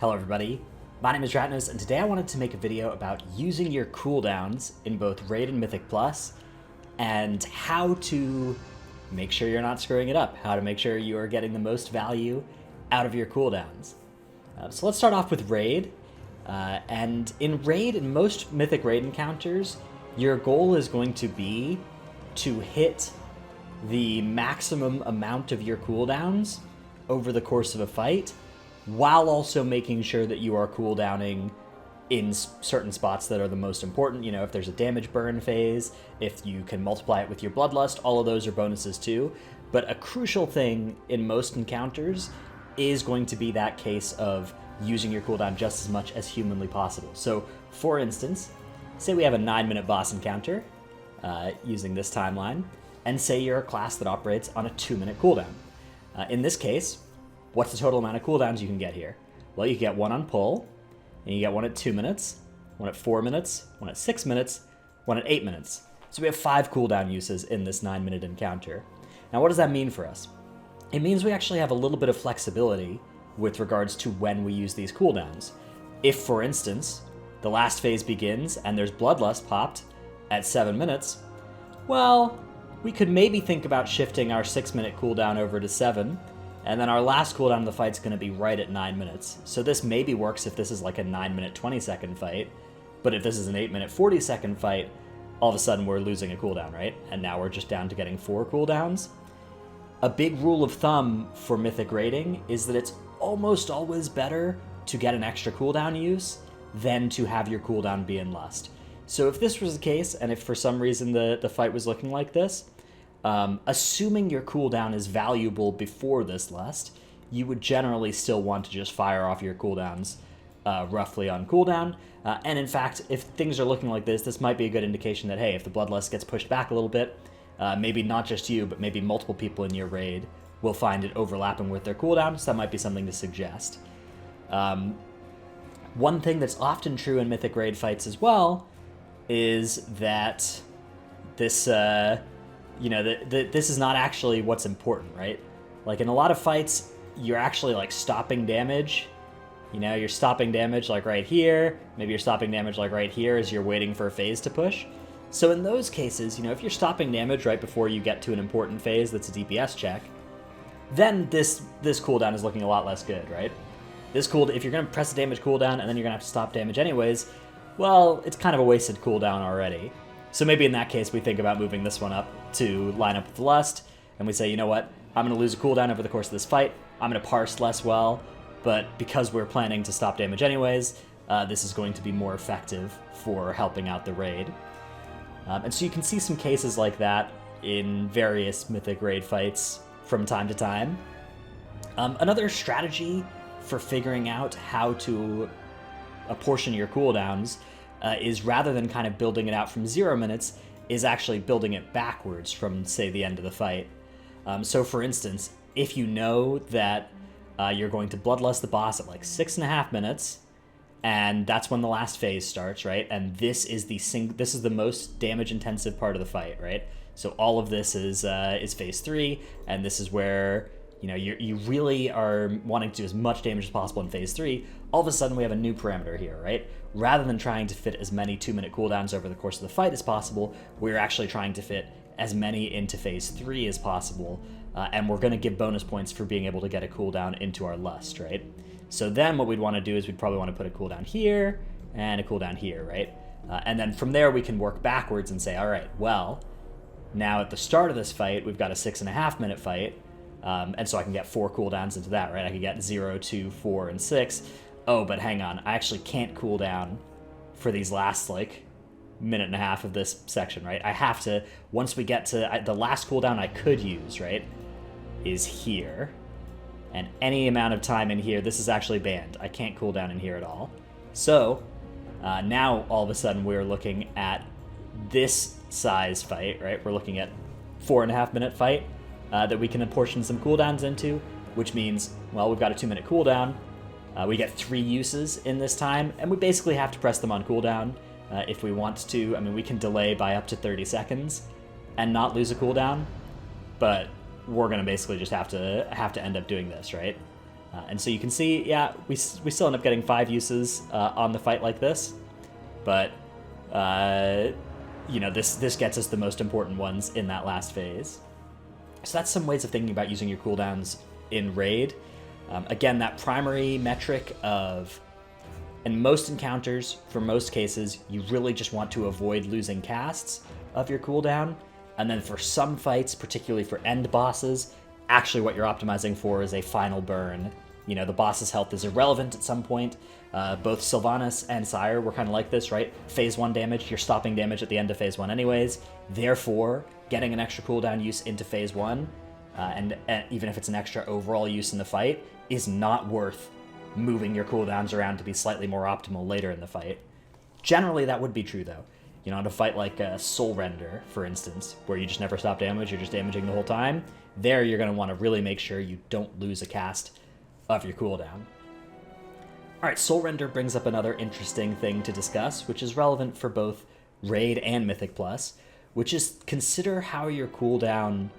Hello everybody, my name is Ratnos, and today I wanted to make a video about using your cooldowns in both Raid and Mythic Plus, and how to make sure you're not screwing it up, how to make sure you are getting the most value out of your cooldowns. So let's start off with Raid, and in Raid, in most Mythic Raid encounters, your goal is going to be to hit the maximum amount of your cooldowns over the course of a fight, while also making sure that you are cooldowning in certain spots that are the most important. You know, if there's a damage burn phase, if you can multiply it with your bloodlust, all of those are bonuses too. But a crucial thing in most encounters is going to be that case of using your cooldown just as much as humanly possible. So, for instance, say we have a 9-minute boss encounter using this timeline, and say you're a class that operates on a 2-minute cooldown. In this case, what's the total amount of cooldowns you can get here? Well, you get one on pull, and you get one at 2 minutes, one at 4 minutes, one at 6 minutes, one at 8 minutes. So we have 5 cooldown uses in this 9-minute encounter. Now, what does that mean for us? It means we actually have a little bit of flexibility with regards to when we use these cooldowns. If, for instance, the last phase begins and there's bloodlust popped at 7 minutes, well, we could maybe think about shifting our 6-minute cooldown over to 7, and then our last cooldown of the fight's going to be right at 9 minutes. So this maybe works if this is like a 9-minute 20-second fight, but if this is an 8-minute 40-second fight, all of a sudden we're losing a cooldown, right? And now we're just down to getting 4 cooldowns. A big rule of thumb for Mythic raiding is that it's almost always better to get an extra cooldown use than to have your cooldown be in Lust. So if this was the case, and if for some reason the fight was looking like this, assuming your cooldown is valuable before this Lust, you would generally still want to just fire off your cooldowns roughly on cooldown. And in fact, if things are looking like this might be a good indication that, hey, if the Bloodlust gets pushed back a little bit, maybe not just you, but maybe multiple people in your raid will find it overlapping with their cooldown, so that might be something to suggest. One thing that's often true in Mythic raid fights as well is that this... this is not actually what's important, right? Like in a lot of fights, you're actually like stopping damage. You know, you're stopping damage like right here. Maybe you're stopping damage like right here as you're waiting for a phase to push. So in those cases, you know, if you're stopping damage right before you get to an important phase that's a DPS check, then this cooldown is looking a lot less good, right? If you're going to press a damage cooldown and then you're going to have to stop damage anyways, well, it's kind of a wasted cooldown already. So maybe in that case, we think about moving this one up to line up with Lust, and we say, you know what, I'm going to lose a cooldown over the course of this fight, I'm going to parse less well, but because we're planning to stop damage anyways, this is going to be more effective for helping out the raid. And so you can see some cases like that in various Mythic raid fights from time to time. Another strategy for figuring out how to apportion your cooldowns is, rather than kind of building it out from 0 minutes, is actually building it backwards from, say, the end of the fight. So for instance, if you know that you're going to bloodlust the boss at like 6.5 minutes, and that's when the last phase starts, right? And this is the most damage intensive part of the fight, right? So all of this is phase 3, and this is where, you know, you really are wanting to do as much damage as possible in phase 3. All of a sudden we have a new parameter here, right? Rather than trying to fit as many 2-minute cooldowns over the course of the fight as possible, we're actually trying to fit as many into phase 3 as possible, and we're going to give bonus points for being able to get a cooldown into our Lust, right? So then what we'd want to do is we'd probably want to put a cooldown here and a cooldown here, right? And then from there we can work backwards and say, all right, well, now at the start of this fight, we've got a 6.5-minute fight, and so I can get 4 cooldowns into that, right? I can get 0, 2, 4, and 6. Oh, but hang on, I actually can't cool down for these last, like, minute and a half of this section, right? I have to, once we get to, the last cooldown I could use, right, is here. And any amount of time in here, this is actually banned. I can't cool down in here at all. So, now, all of a sudden, we're looking at this size fight, right? We're looking at 4.5-minute fight that we can apportion some cooldowns into, which means, well, we've got a 2-minute cooldown. We get 3 uses in this time, and we basically have to press them on cooldown if we want to. I mean, we can delay by up to 30 seconds and not lose a cooldown, but we're going to basically just have to end up doing this, right? And so you can see, yeah, we still end up getting 5 uses on the fight like this, but you know, this gets us the most important ones in that last phase. So that's some ways of thinking about using your cooldowns in raid. Again, that primary metric of, in most encounters, for most cases, you really just want to avoid losing casts of your cooldown. And then for some fights, particularly for end bosses, actually what you're optimizing for is a final burn. You know, the boss's health is irrelevant at some point. Both Sylvanas and Sire were kind of like this, right? Phase 1 damage, you're stopping damage at the end of phase 1 anyways. Therefore, getting an extra cooldown use into phase 1, and even if it's an extra overall use in the fight, is not worth moving your cooldowns around to be slightly more optimal later in the fight. Generally, that would be true, though. You know, in a fight like Soul Render, for instance, where you just never stop damage, you're just damaging the whole time, there you're going to want to really make sure you don't lose a cast of your cooldown. Alright, Soul Render brings up another interesting thing to discuss, which is relevant for both Raid and Mythic Plus, which is consider how your cooldown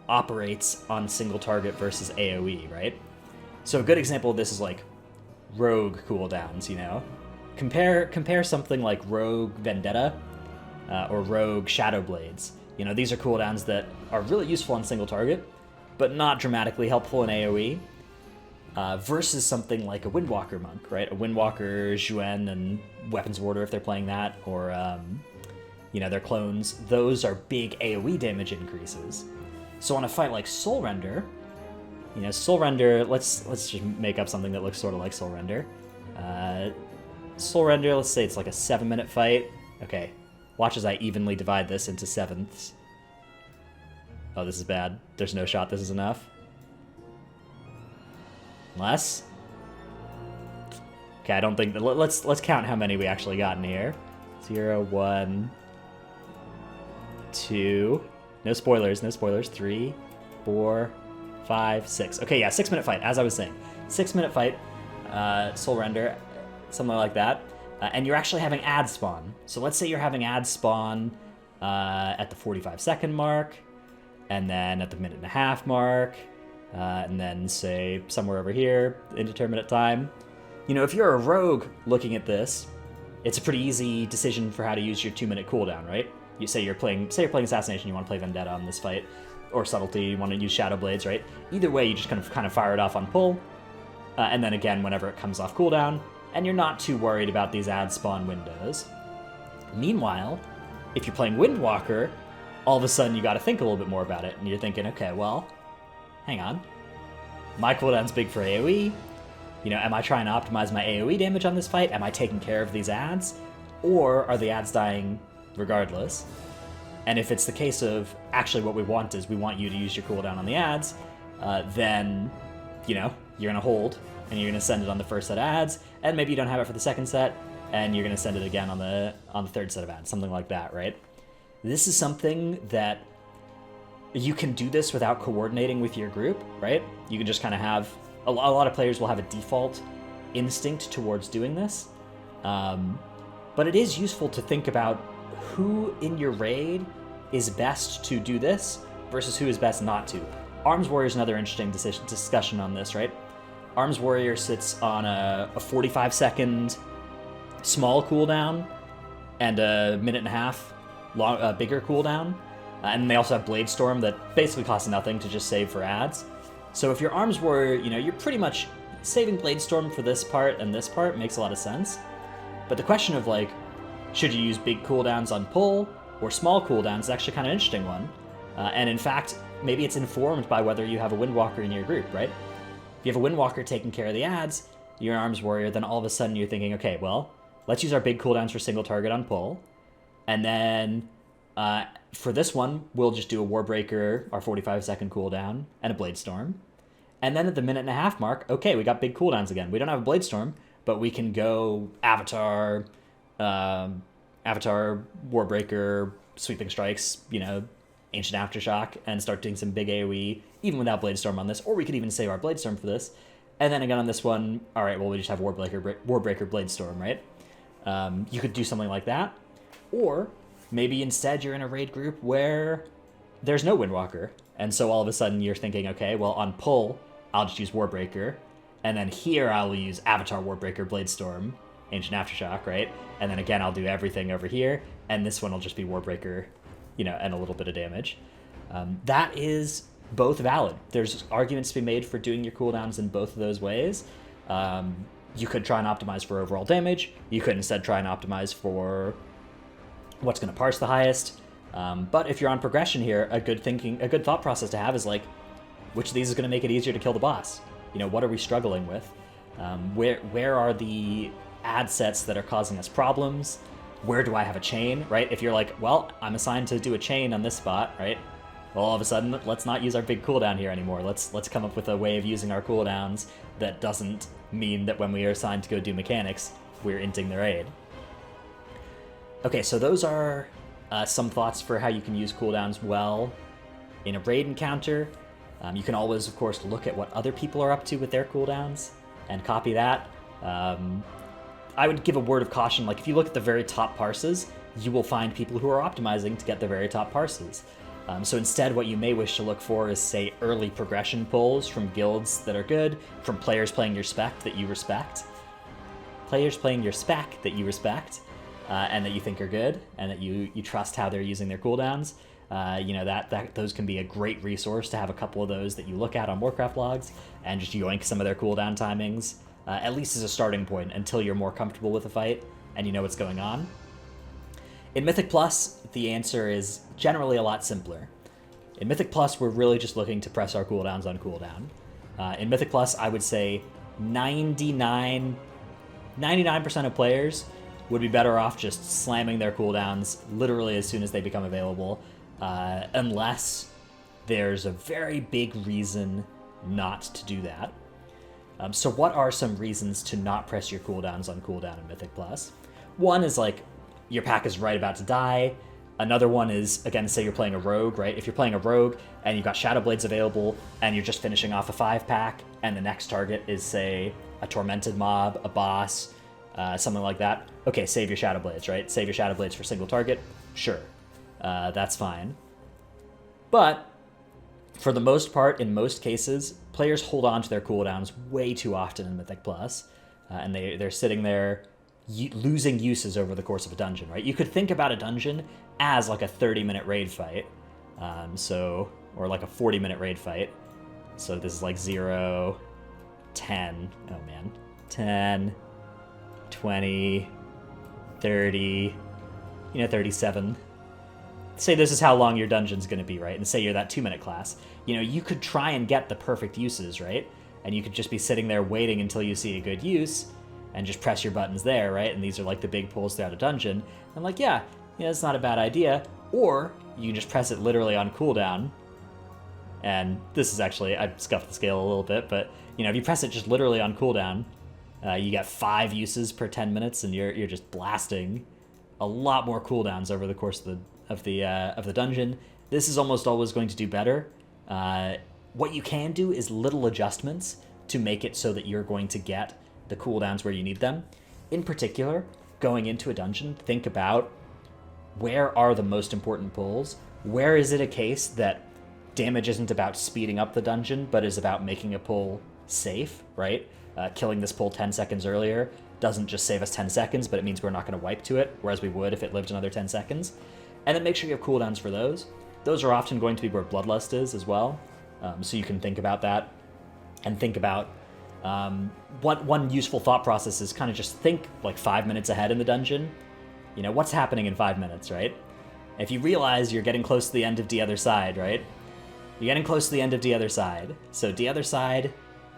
operates on single target versus AoE, right? So a good example of this is like Rogue cooldowns, you know? Compare something like Rogue Vendetta or Rogue Shadow Blades. You know, these are cooldowns that are really useful on single target, but not dramatically helpful in AoE. Versus something like a Windwalker Monk, right? A Windwalker, Zhuen, and Weapons of Order if they're playing that, or, you know, their clones. Those are big AoE damage increases. So on a fight like Soul Render, you know, Soul Render, let's just make up something that looks sort of like Soul Render. Soul Render, let's say it's like a 7-minute fight. Okay, watch as I evenly divide this into sevenths. Oh, this is bad. There's no shot this is enough. Less? Okay, I don't think that. Let's count how many we actually got in here. 0, 1, 2. No spoilers, no spoilers. 3, 4, 5, 6. Okay, yeah, 6-minute fight, as I was saying. 6-minute fight, Soul Render, something like that. And you're actually having ad spawn. So let's say you're having ad spawn at the 45-second mark, and then at the 1.5-minute mark, and then say somewhere over here, indeterminate time. You know, if you're a rogue looking at this, it's a pretty easy decision for how to use your 2-minute cooldown, right? You say you're playing Assassination, you want to play Vendetta on this fight, or Subtlety, you want to use Shadow Blades, right? Either way, you just kind of fire it off on pull, and then again whenever it comes off cooldown, and you're not too worried about these ad spawn windows. Meanwhile, if you're playing Windwalker, all of a sudden you got to think a little bit more about it, and you're thinking, okay, well, hang on. My cooldown's big for AoE. You know, am I trying to optimize my AoE damage on this fight? Am I taking care of these ads? Or are the ads dying regardless? And if it's the case of, actually what we want is we want you to use your cooldown on the ads, then, you know, you're going to hold, and you're going to send it on the first set of ads, and maybe you don't have it for the second set, and you're going to send it again on the third set of ads, something like that, right? This is something that you can do this without coordinating with your group, right? You can just kind of have, a lot of players will have a default instinct towards doing this. But it is useful to think about who in your raid is best to do this versus who is best not to. Arms Warrior is another interesting discussion on this, right? Arms Warrior sits on a 45-second small cooldown and a 1.5-minute long, bigger cooldown. And they also have Blade Storm that basically costs nothing to just save for ads. So if you're Arms Warrior, you know, you're pretty much saving Blade Storm for this part and this part makes a lot of sense. But the question of, like, should you use big cooldowns on pull or small cooldowns is actually kind of an interesting one. And in fact, maybe it's informed by whether you have a Windwalker in your group, right? If you have a Windwalker taking care of the ads, you're an Arms Warrior, then all of a sudden you're thinking, okay, well, let's use our big cooldowns for single target on pull. And then for this one, we'll just do a Warbreaker, our 45-second cooldown, and a Blade Storm. And then at the 1.5-minute mark, okay, we got big cooldowns again. We don't have a Blade Storm, but we can go Avatar, Warbreaker, Sweeping Strikes, you know, Ancient Aftershock, and start doing some big AoE, even without Blade Storm on this. Or we could even save our Blade Storm for this. And then again on this one, all right, well, we just have Warbreaker Blade Storm, right? You could do something like that. Or maybe instead you're in a raid group where there's no Windwalker. And so all of a sudden you're thinking, okay, well, on pull, I'll just use Warbreaker. and then here I will use Avatar Warbreaker, Bladestorm, Ancient Aftershock, right? And then again, I'll do everything over here, and this one will just be Warbreaker, and a little bit of damage. That is both valid. There's arguments to be made for doing your cooldowns in both of those ways. You could try and optimize for overall damage. You could instead try and optimize for what's going to parse the highest. But if you're on progression here, a good thought process to have is like, which of these is going to make it easier to kill the boss? What are we struggling with? Where are the ad sets that are causing us problems? Where do I have a chain, right? If you're like, well, I'm assigned to do a chain on this spot, right? Well, all of a sudden, let's not use our big cooldown here anymore. Let's come up with a way of using our cooldowns that doesn't mean that when we are assigned to go do mechanics, we're inting their aid. Okay, so those are some thoughts for how you can use cooldowns well in a raid encounter. You can always, of course, look at what other people are up to with their cooldowns and copy that. I would give a word of caution, like if you look at the very top parses, you will find people who are optimizing to get the very top parses. So instead, what you may wish to look for is, say, early progression pulls from guilds that are good, from players playing your spec that you respect. Players playing your spec that you respect, and that you think are good, and that you trust how they're using their cooldowns. Those can be a great resource to have a couple of those that you look at on Warcraft logs, and just yoink some of their cooldown timings, at least as a starting point, until you're more comfortable with the fight and you know what's going on. In Mythic Plus, the answer is generally a lot simpler. In Mythic Plus, we're really just looking to press our cooldowns on cooldown. In Mythic Plus, I would say 99% of players would be better off just slamming their cooldowns literally as soon as they become available, unless there's a very big reason not to do that. So what are some reasons to not press your cooldowns on cooldown in Mythic Plus? One is like, your pack is right about to die. Another one is, again, say you're playing a rogue, right? If you're playing a rogue and you've got Shadow Blades available and you're just finishing off a 5-pack and the next target is, say, a Tormented mob, a boss, something like that, okay, save your Shadow Blades, right? Save your Shadow Blades for single target, sure. That's fine. But for the most part, in most cases, players hold on to their cooldowns way too often in Mythic Plus, and they're sitting there losing uses over the course of a dungeon, right? You could think about a dungeon as like a 30-minute raid fight, or like a 40-minute raid fight. So this is like 0, 10, 10, 20, 30, 37. Say this is how long your dungeon's going to be, right? And say you're that 2-minute class. You could try and get the perfect uses, right? And you could just be sitting there waiting until you see a good use and just press your buttons there, right? And these are like the big pulls throughout a dungeon. I'm like, yeah, it's not a bad idea. Or you can just press it literally on cooldown. And this is actually, I scuffed the scale a little bit, but if you press it just literally on cooldown, you get 5 uses per 10 minutes, and you're just blasting a lot more cooldowns over the course of the dungeon. This is almost always going to do better. What you can do is little adjustments to make it so that you're going to get the cooldowns where you need them. In particular, going into a dungeon, think about where are the most important pulls? Where is it a case that damage isn't about speeding up the dungeon, but is about making a pull safe, right? Killing this pull 10 seconds earlier doesn't just save us 10 seconds, but it means we're not going to wipe to it, whereas we would if it lived another 10 seconds. And then make sure you have cooldowns for those. Those are often going to be where Bloodlust is as well. So you can think about that and think about what one useful thought process is kind of just think like 5 minutes ahead in the dungeon. What's happening in 5 minutes, right? If you realize you're getting close to the end of the other side, right? You're getting close to the end of the other side. So the other side,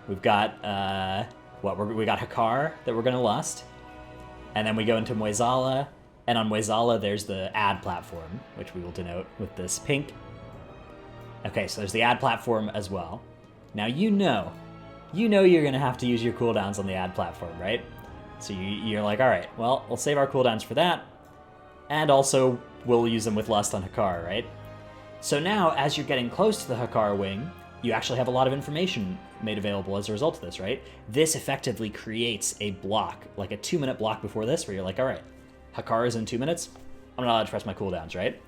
we've got, we got Hakar that we're going to lust. And then we go into Moizala. And on Moizala, there's the ad platform, which we will denote with this pink. Okay, so there's the ad platform as well. Now you know you're going to have to use your cooldowns on the ad platform, right? So you're like, all right, well, we'll save our cooldowns for that. And also, we'll use them with Lust on Hakar, right? So now, as you're getting close to the Hakar wing, you actually have a lot of information made available as a result of this, right? This effectively creates a block, like a 2-minute block before this, where you're like, all right, Hakar is in 2 minutes, I'm not allowed to press my cooldowns, right?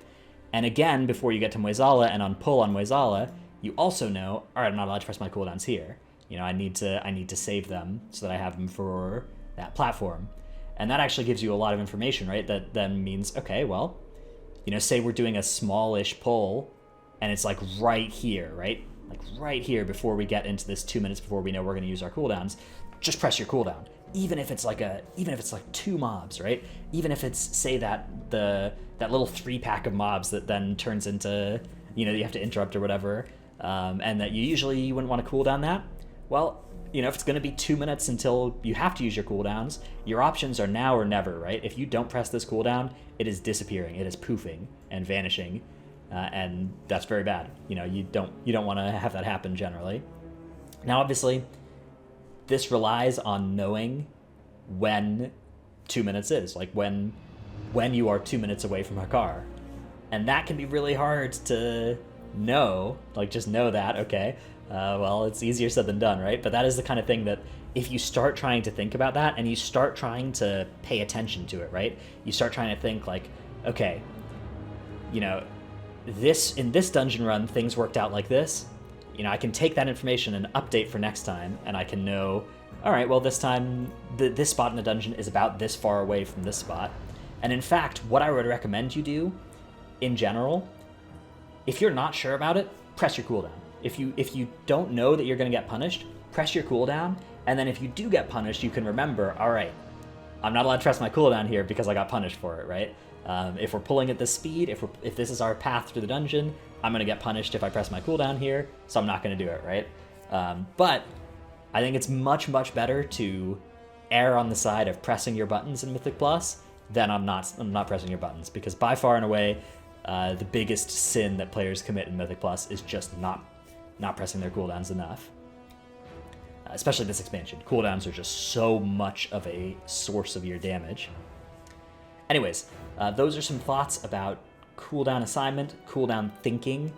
And again, before you get to Moizala and on pull on Moizala, you also know, all right, I'm not allowed to press my cooldowns here. You know, I need to save them so that I have them for that platform. And that actually gives you a lot of information, right? That then means, okay, well, you know, say we're doing a smallish pull and it's like right here, right? Like right here before we get into this 2 minutes before we know we're going to use our cooldowns, just press your cooldown. Even if it's like 2 mobs, right? Even if it's, say, that little 3-pack of mobs that then turns into, you know, you have to interrupt or whatever, and that you wouldn't want to cooldown that. Well, you know, if it's going to be 2 minutes until you have to use your cooldowns, your options are now or never, right? If you don't press this cooldown, it is disappearing, it is poofing and vanishing, and that's very bad. You know, you don't want to have that happen generally. Now, obviously, this relies on knowing when 2 minutes is, like when you are 2 minutes away from a car, and that can be really hard to know. Like, just know that, okay. Well, it's easier said than done, right? But that is the kind of thing that if you start trying to think about that and you start trying to pay attention to it, right? You start trying to think like, okay, you know, in this dungeon run, things worked out like this. You know, I can take that information and update for next time, and I can know, all right, well, this time this spot in the dungeon is about this far away from this spot. And in fact, what I would recommend you do, in general, if you're not sure about it, press your cooldown. If you don't know that you're going to get punished, press your cooldown, and then if you do get punished, you can remember, all right, I'm not allowed to press my cooldown here because I got punished for it, right? If we're pulling at this speed, if this is our path through the dungeon, I'm going to get punished if I press my cooldown here, so I'm not going to do it, right? But I think it's much, much better to err on the side of pressing your buttons in Mythic Plus than I'm not pressing your buttons, because by far and away, the biggest sin that players commit in Mythic Plus is just not pressing their cooldowns enough. Especially this expansion. Cooldowns are just so much of a source of your damage. Anyways, those are some thoughts about cooldown assignment, cooldown thinking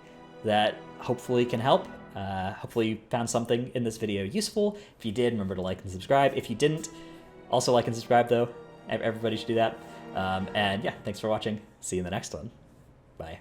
that hopefully can help. Hopefully you found something in this video useful. If you did, remember to like and subscribe. If you didn't, also like and subscribe though. Everybody should do that. And yeah, thanks for watching. See you in the next one. Bye.